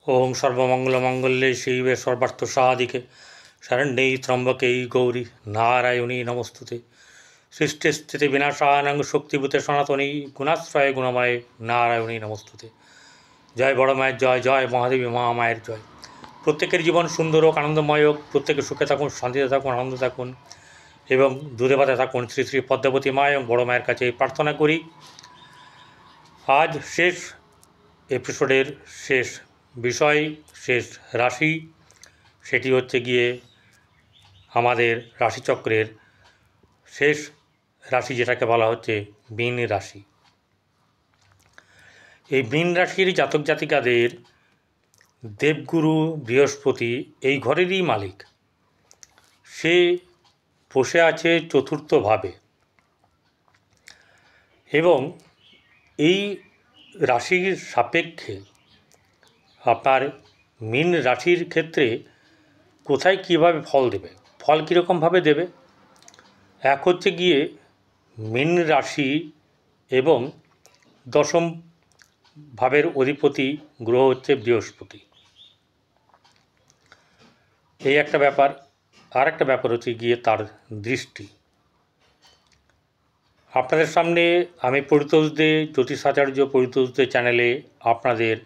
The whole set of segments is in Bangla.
ओं सर्वमंगलमांगल्ये शिवे सर्वार्थसाधिके शरण्ये त्र्यंबके गौरी नारायणी नमोस्तुते। सृष्टिस्थिति विनाशानां शक्तिभूते सनातनी गुणाश्रय गुणमय नारायणी नमोस्तुते। जय बड़ माয়ের জয়, জয় মহাদেবী মহামায়ের জয়। প্রত্যেকের জীবন সুন্দর হোক, আনন্দময় হোক, প্রত্যেকে সুখে থাকুন, শান্তিতে থাকুন, আনন্দে থাকুন এবং দুধে ভাতে থাকুন। শ্রী শ্রী পদ্মাবতী মা এবং বড় মায়ের কাছে প্রার্থনা করি। আজ শেষ এপিসোডের শেষ বিষয়, শেষ রাশি, সেটি হচ্ছে গিয়ে আমাদের রাশিচক্রের শেষ রাশি, যেটাকে বলা হচ্ছে মীন রাশি। এই মীন রাশির জাতক জাতিকাদের দেবগুরু বৃহস্পতি এই ঘরেরই মালিক। সে বসে আছে চতুর্থভাবে এবং এই রাশির সাপেক্ষে আপনার মীন রাশির ক্ষেত্রে কোথায় কীভাবে ফল দেবে, ফল কীরকমভাবে দেবে। এক হচ্ছে গিয়ে মীন রাশি এবং দশম ভাবের অধিপতি গ্রহ হচ্ছে বৃহস্পতি, এই একটা ব্যাপার। আর একটা ব্যাপার হচ্ছে গিয়ে তার দৃষ্টি। আপনাদের সামনে আমি পরিতোষ দে, জ্যোতিষাচার্য পরিতোষ দে চ্যানেলে আপনাদের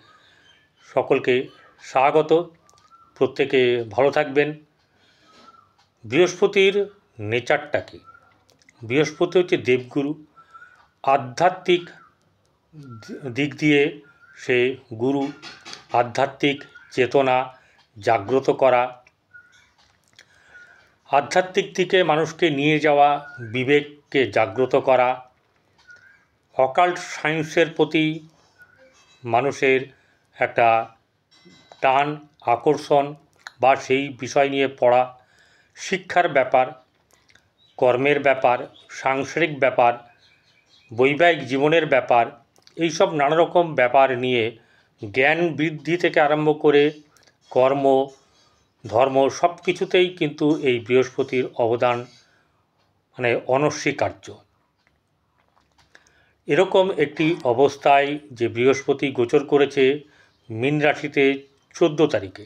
সকলকে স্বাগত। প্রত্যেকে ভালো থাকবেন। বৃহস্পতির নেচারটা কি? বৃহস্পতি হচ্ছে দেবগুরু, আধ্যাত্মিক দিক দিয়ে সে গুরু। আধ্যাত্মিক চেতনা জাগ্রত করা, আধ্যাত্মিক দিকে মানুষকে নিয়ে যাওয়া, বিবেককে জাগ্রত করা, অকাল্ট সায়েন্সের প্রতি মানুষের একটা টান, আকর্ষণ বা সেই বিষয় নিয়ে পড়া, শিক্ষার ব্যাপার, কর্মের ব্যাপার, সাংসারিক ব্যাপার, বৈবাহিক জীবনের ব্যাপার, এইসব নানা রকম ব্যাপার নিয়ে জ্ঞান বৃদ্ধি থেকে আরম্ভ করে কর্ম, ধর্ম সব কিছুতেই কিন্তু এই বৃহস্পতির অবদান মানে অনস্বীকার্য। এরকম একটি অবস্থায় যে বৃহস্পতি গোচর করেছে মীন রাশিতে 14 তারিখে,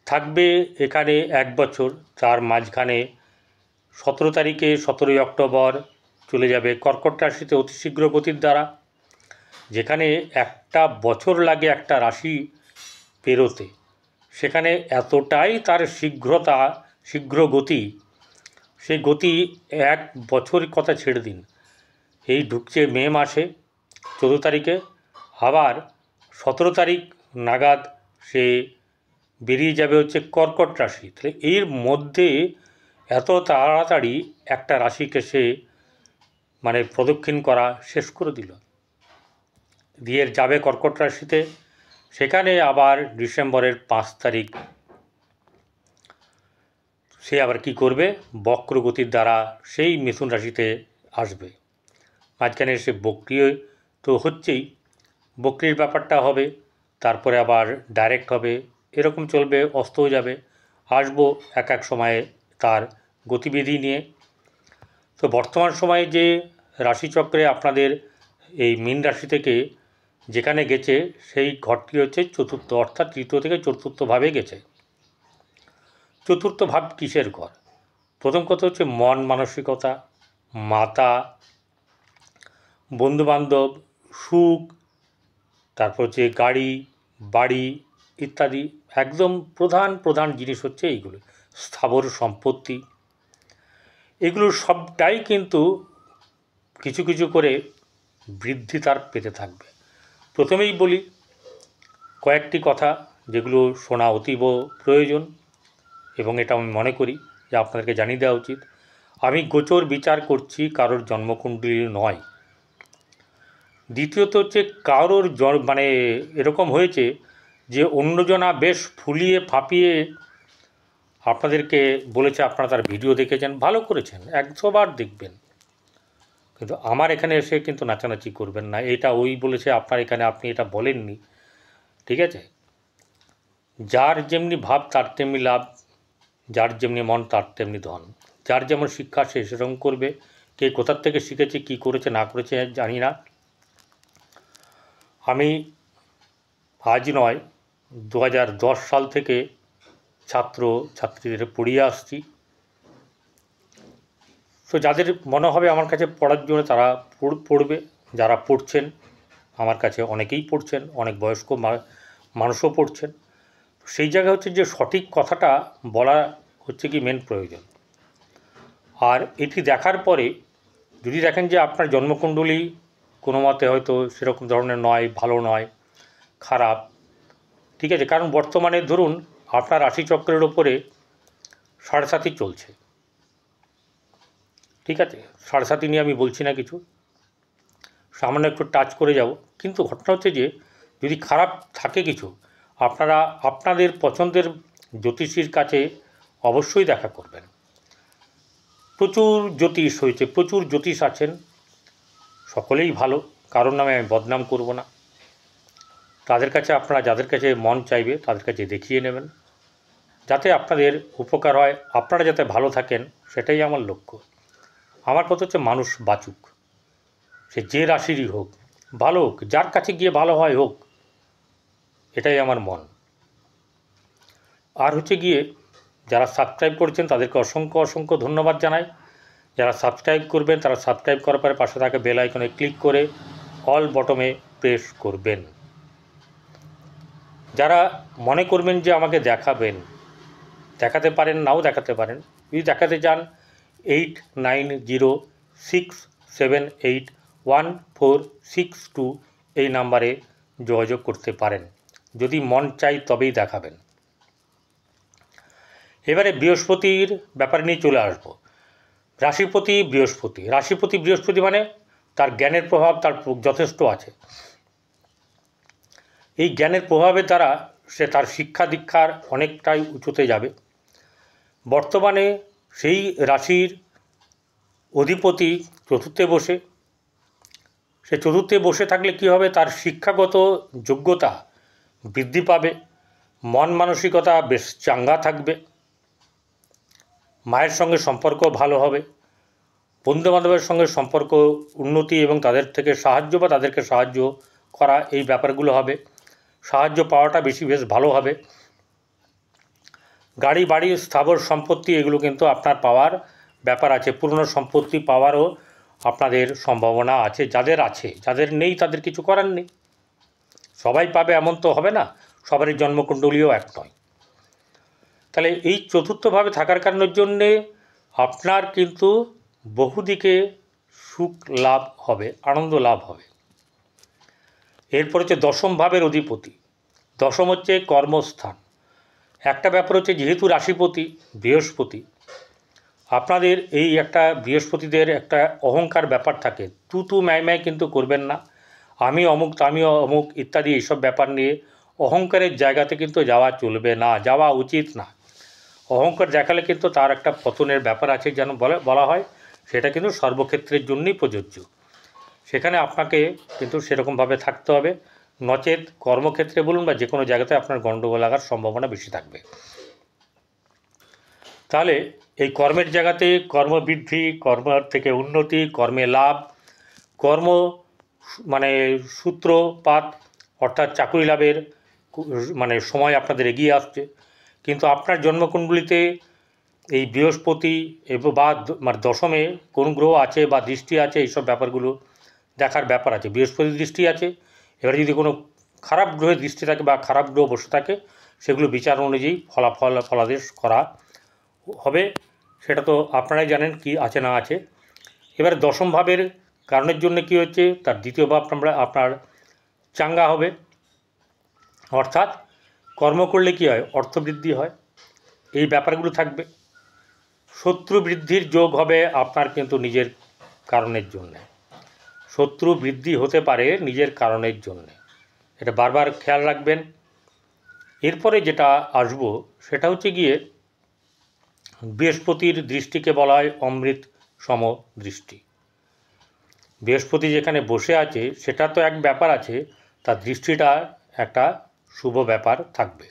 থাকবে এখানে 1 বছর। তার মাঝখানে 17 তারিখে 17ই অক্টোবর চলে যাবে কর্কট রাশিতে অতিশীঘ্র গতির দ্বারা। যেখানে একটা বছর লাগে একটা রাশি পেরোতে, সেখানে এতটাই তার শীঘ্র গতি, সেই গতি 1 বছর কথা ছেড়ে দিন। এই ঢুকছে মে মাসে 14 তারিখে, আবার 17 তারিখ নাগাদ সে বেরিয়ে যাবে হচ্ছে কর্কট রাশি। তাহলে এর মধ্যে এত তাড়াতাড়ি একটা রাশিকে সে মানে প্রদক্ষিণ করা শেষ করে দিল, দিয়ে যাবে কর্কট রাশিতে। সেখানে আবার ডিসেম্বরের 5 তারিখ সে আবার কি করবে, বক্রগতির দ্বারা সেই মিথুন রাশিতে আসবে। মাঝখানে সে বক্রি তো হচ্ছেই, বক্রির ব্যাপারটা হবে, তারপরে আবার ডাইরেক্ট হবে, এরকম চলবে, অস্তও যাবে, আসবো এক এক সময়ে তার গতিবিধি নিয়ে। তো বর্তমান সময়ে যে রাশিচক্রে আপনাদের এই মীন রাশি থেকে যেখানে গেছে সেই ঘরটি হচ্ছে চতুর্থ, অর্থাৎ তৃতীয় থেকে চতুর্থভাবে গেছে। চতুর্থ ভাব কিসের ঘর? প্রথম কথা হচ্ছে মন মানসিকতা, মাতা, বন্ধুবান্ধব, সুখ, তারপর হচ্ছে গাড়ি বাড়ি ইত্যাদি। একদম প্রধান জিনিস হচ্ছে এইগুলো, স্থাবর সম্পত্তি। এগুলো সবটাই কিন্তু কিছু কিছু করে বৃদ্ধি তার পেতে থাকবে। প্রথমেই বলি কয়েকটি কথা যেগুলো শোনা অতীব প্রয়োজন এবং এটা আমি মনে করি যে আপনাদেরকে জানিয়ে দেওয়া উচিত। আমি গোচর বিচার করছি, কারোর জন্মকুণ্ডলী নয়। দ্বিতীয়ত হচ্ছে কারোর মানে এরকম হয়েছে যে অন্যজনা বেশ ফুলিয়ে ফাঁপিয়ে আপনাদেরকে বলেছে, আপনারা তার ভিডিও দেখেছেন, ভালো করেছেন, 100 বার দেখবেন, কিন্তু আমার এখানে এসে কিন্তু নাচানাচি করবেন না। এটা ওই বলেছে আপনার এখানে, আপনি এটা বলেননি, ঠিক আছে? যার যেমনি ভাব তার তেমনি লাভ, যার যেমনি মন তার তেমনি ধন। যার যেমন শিক্ষা সে সেরকম করবে। কে কোথার থেকে শিখেছে, কী করেছে না করেছে জানি না। আমি আজ নয় 2010 সাল থেকে ছাত্র ছাত্রীদের পড়িয়ে আসছি। তো যাদের মনে হবে আমার কাছে পড়ার জন্য তারা পড়বে। যারা পড়ছেন আমার কাছে অনেকেই পড়ছেন, অনেক বয়স্ক মানুষও পড়ছেন। সেই জায়গায় হচ্ছে যে সঠিক কথাটা বলা হচ্ছে কি মেন প্রয়োজন। আর এটি দেখার পরে যদি দেখেন যে আপনার জন্মকুণ্ডলী কোনো মতে হয়তো সেরকম ধরনের নয়, ভালো নয়, খারাপ, ঠিক আছে, কারণ বর্তমানে ধরুন আপনার রাশিচক্রের ওপরে 7.5 চলছে, ঠিক আছে, 7.5 নিয়ে আমি বলছি না কিছু, সামান্য একটু টাচ করে যাব। কিন্তু ঘটনা হচ্ছে যে যদি খারাপ থাকে কিছু, আপনারা আপনাদের পছন্দের জ্যোতিষীর কাছে অবশ্যই দেখা করবেন। প্রচুর জ্যোতিষ হয়েছে, প্রচুর জ্যোতিষ আছেন, সকলেই ভালো, কারোর নামে আমি বদনাম করব না। তাদের কাছে আপনারা যাদের কাছে মন চাইবে তাদের কাছে দেখিয়ে নেবেন, যাতে আপনাদের উপকার হয়, আপনারা যাতে ভালো থাকেন, সেটাই আমার লক্ষ্য। আমার কথা হচ্ছে মানুষ বাঁচুক, সে যে রাশিরই হোক, ভালো হোক, যার কাছে গিয়ে ভালো হয় হোক, এটাই আমার মন। আর হচ্ছে গিয়ে যারা সাবস্ক্রাইব করেছেন তাদেরকে অসংখ্য অসংখ্য ধন্যবাদ জানাই। যারা সাবস্ক্রাইব করবেন তারা সাবস্ক্রাইব করার পরে পাশে থাকা বেল আইকনে ক্লিক করে অল বটমে প্রেস করবেন। যারা মনে করবেন যে আমাকে দেখাবেন, দেখাতে পারেন, নাও দেখাতে পারেন, যদি দেখাতে চান 8906781462 এই নাম্বারে যোগাযোগ করতে পারেন। যদি মন চাই তবেই দেখাবেন। এবারে বৃহস্পতির ব্যাপার নিয়ে চলে আসব। রাশিপতি বৃহস্পতি মানে তার জ্ঞানের প্রভাব তার যথেষ্ট আছে। এই জ্ঞানের প্রভাবের দ্বারা সে তার শিক্ষা দীক্ষার অনেকটাই উঁচুতে যাবে। বর্তমানে সেই রাশির অধিপতি চতুর্থে বসে, সে চতুর্থে বসে থাকলে কি হবে, তার শিক্ষাগত যোগ্যতা বৃদ্ধি পাবে, মন মানসিকতা বেশ চাঙ্গা থাকবে, মায়ের সঙ্গে সম্পর্ক ভালো হবে, বন্ধুবান্ধবের সঙ্গে সম্পর্ক উন্নতি এবং তাদের থেকে সাহায্য বা তাদেরকে সাহায্য করা, এই ব্যাপারগুলো হবে, সাহায্য পাওয়াটা বেশ ভালো হবে। গাড়ি বাড়ি স্থাবর সম্পত্তি এগুলো কিন্তু আপনার পাওয়ার ব্যাপার আছে, পুরনো সম্পত্তি পাওয়ারও আপনাদের সম্ভাবনা আছে। যাদের নেই তাদের কিছু করার নেই, সবাই পাবে এমন তো হবে না, সবারই জন্মকুণ্ডলীও এক নয়। তাহলে এই চতুর্থভাবে থাকার কারণের জন্যে আপনার কিন্তু বহুদিকে সুখ লাভ হবে, আনন্দ লাভ হবে। এরপর হচ্ছে দশম ভাবের অধিপতি, দশম হচ্ছে কর্মস্থান। একটা ব্যাপার হচ্ছে যেহেতু রাশিপতি বৃহস্পতি, আপনাদের এই একটা বৃহস্পতিদের একটা অহংকার ব্যাপার থাকে, তু ম্যায় কিন্তু করবেন না, আমি অমুক ইত্যাদি এইসব ব্যাপার নিয়ে অহংকারের জায়গাতে কিন্তু যাওয়া চলবে না, যাওয়া উচিত না। অহংকার দেখালে কিন্তু তার একটা পতনের ব্যাপার আছে, যেন বলা হয়, সেটা কিন্তু সর্বক্ষেত্রের জন্যই প্রযোজ্য। সেখানে আপনাকে কিন্তু সেরকমভাবে থাকতে হবে, নচেত কর্মক্ষেত্রে বলুন বা যে কোনো জায়গাতে আপনার গণ্ডগোল লাগার সম্ভাবনা বেশি থাকবে। তাহলে এই কর্মের জায়গাতে কর্মবৃদ্ধি, কর্ম থেকে উন্নতি, কর্মে লাভ, কর্ম মানে সূত্রপাত অর্থাৎ চাকরি লাভের মানে সময় আপনাদের এগিয়ে আসছে। কিন্তু আপনার জন্মকুণ্ডলিতে এই বৃহস্পতি বা মানে দশমে কোন গ্রহ আছে বা দৃষ্টি আছে, এইসব ব্যাপারগুলো দেখার ব্যাপার আছে। বৃহস্পতির দৃষ্টি আছে, এবারে যদি কোনো খারাপ গ্রহের দৃষ্টি থাকে বা খারাপ গ্রহ বসে থাকে, সেগুলো বিচার অনুযায়ী ফলাদেশ করা হবে, সেটা তো আপনারাই জানেন কি আছে না আছে। এবারে দশম ভাবের কারণের জন্য কি হচ্ছে, তার দ্বিতীয় ভাব আপনার চাঙ্গা হবে, অর্থাৎ কর্ম করলে কি হয়, অর্থবৃদ্ধি হয়, এই ব্যাপারগুলো থাকবে। শত্রু বৃদ্ধির যোগ হবে আপনার কিন্তু নিজের কারণের জন্যে, শত্রু বৃদ্ধি হতে পারে নিজের কারণের জন্যে, এটা বারবার খেয়াল রাখবেন। এরপরে যেটা আসবো সেটা হচ্ছে গিয়ে বৃহস্পতির দৃষ্টিকে বলা হয় অমৃত সম দৃষ্টি। বৃহস্পতি যেখানে বসে আছে সেটা তো এক ব্যাপার আছে, তার দৃষ্টিটা একটা শুভ ব্যাপার থাকবে।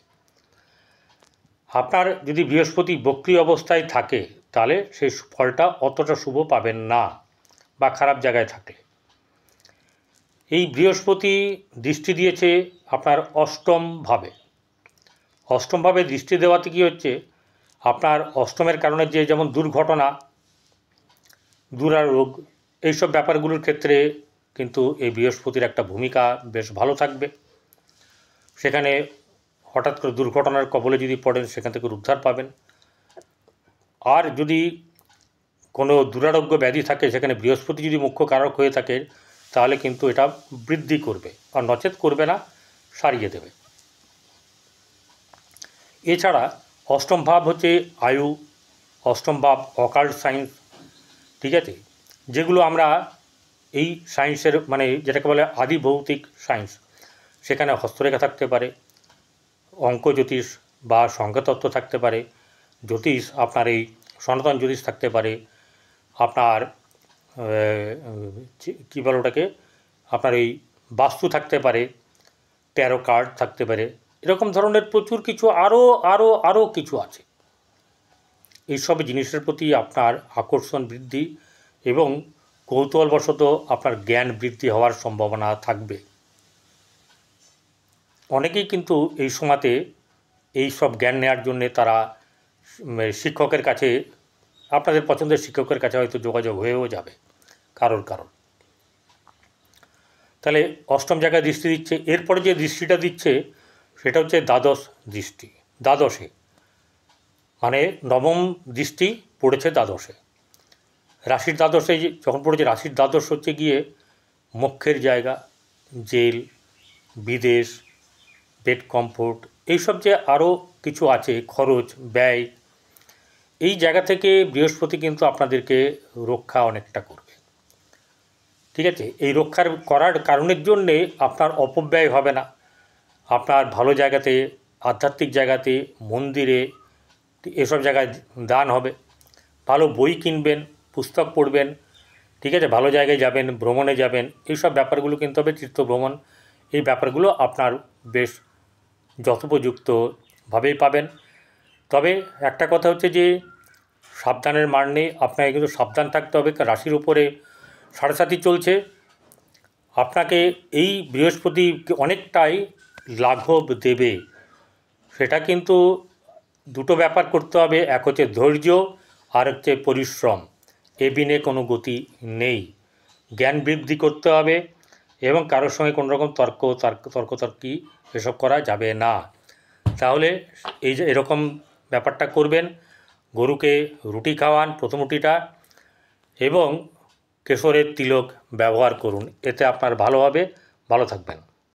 আপনার যদি বৃহস্পতি বক্রী অবস্থায় থাকে তাহলে সেই ফলটা অতটা শুভ পাবেন না, বা খারাপ জায়গায় থাকলে। এই বৃহস্পতি দৃষ্টি দিয়েছে আপনার অষ্টম ভাবে, অষ্টমভাবে দৃষ্টি দেওয়াতে কী হচ্ছে, আপনার অষ্টমের কারণে যে যেমন দুর্ঘটনা, দুরারোগ, এইসব ব্যাপারগুলোর ক্ষেত্রে কিন্তু এই বৃহস্পতির একটা ভূমিকা বেশ ভালো থাকবে। সেখানে হঠাৎ করে দুর্ঘটনার কবলে যদি পড়েন সেখান থেকে উদ্ধার পাবেন। আর যদি কোনো দুরারোগ্য ব্যাধি থাকে, সেখানে বৃহস্পতি যদি মুখ্য কারক হয়ে থাকে, তাহলে কিন্তু এটা বৃদ্ধি করবে, আর নচেত করবে না, সারিয়ে দেবে। এছাড়া অষ্টম ভাব হচ্ছে আয়ু, অষ্টম ভাব অকাল্ট সায়েন্স, ঠিক আছে, যেগুলো আমরা এই সায়েন্সের মানে যেটাকে বলে আদি ভৌতিক সায়েন্স, সেখানে হস্তরেখা থাকতে পারে, অঙ্ক জ্যোতিষ বা সংখ্যাতত্ত্ব থাকতে পারে, জ্যোতিষ আপনার এই সনাতন জ্যোতিষ থাকতে পারে, আপনার কী বলে ওটাকে, আপনার এই বাস্তু থাকতে পারে, ট্যারো কার্ড থাকতে পারে, এরকম ধরনের প্রচুর কিছু আরও কিছু আছে। এইসব জিনিসের প্রতি আপনার আকর্ষণ বৃদ্ধি এবং কৌতূহলবশত আপনার জ্ঞান বৃদ্ধি হওয়ার সম্ভাবনা থাকবে। অনেকেই কিন্তু এই সময়তে এই সব জ্ঞান নেওয়ার জন্যে তারা শিক্ষকের কাছে, আপনাদের পছন্দের শিক্ষকের কাছে হয়তো যোগাযোগ হয়েও যাবে কারোর। তাহলে অষ্টম জায়গায় দৃষ্টি দিচ্ছে। এরপরে যে দৃষ্টিটা দিচ্ছে সেটা হচ্ছে দ্বাদশ দৃষ্টি। দ্বাদশে মানে নবম দৃষ্টি পড়েছে দ্বাদশে। রাশির দ্বাদশে যখন পড়েছে, রাশির দ্বাদশ হচ্ছে গিয়ে মোক্ষের জায়গা, জেল, বিদেশ, বেড কমফোর্ট, এইসব যে আরও কিছু আছে, খরচ ব্যয়, এই জায়গা থেকে বৃহস্পতি কিন্তু আপনাদেরকে রক্ষা অনেকটা করবে, ঠিক আছে। এই রক্ষার করার কারণের জন্যে আপনার অপব্যয় হবে না, আপনার ভালো জায়গাতে, আধ্যাত্মিক জায়গাতে, মন্দিরে, এসব জায়গায় দান হবে, ভালো বই কিনবেন, পুস্তক পড়বেন, ঠিক আছে, ভালো জায়গায় যাবেন, ভ্রমণে যাবেন, এইসব ব্যাপারগুলো কিন্তু হবে, তীর্থ ভ্রমণ, এই ব্যাপারগুলো আপনার বেশ যথোপযুক্তভাবেই পাবেন। তবে একটা কথা হচ্ছে যে সাবধানের মার নেই, আপনাকে কিন্তু সাবধান থাকতে হবে। রাশির উপরে 7.5 চলছে, আপনাকে এই বৃহস্পতি অনেকটাই লাঘব দেবে। সেটা কিন্তু দুটো ব্যাপার করতে হবে, এক হচ্ছে ধৈর্য, আর হচ্ছে পরিশ্রম। এ বিনে কোনো গতি নেই। জ্ঞান বৃদ্ধি করতে হবে এবং কারোর সঙ্গে কোনো রকম তর্কতর্কি এসব করা যাবে না। তাহলে এই যে এরকম ব্যাপারটা করবেন, গরুকে রুটি খাওয়ান প্রথম রুটিটা, এবং কেশরের তিলক ব্যবহার করুন, এতে আপনার ভালো হবে। ভালো থাকবেন।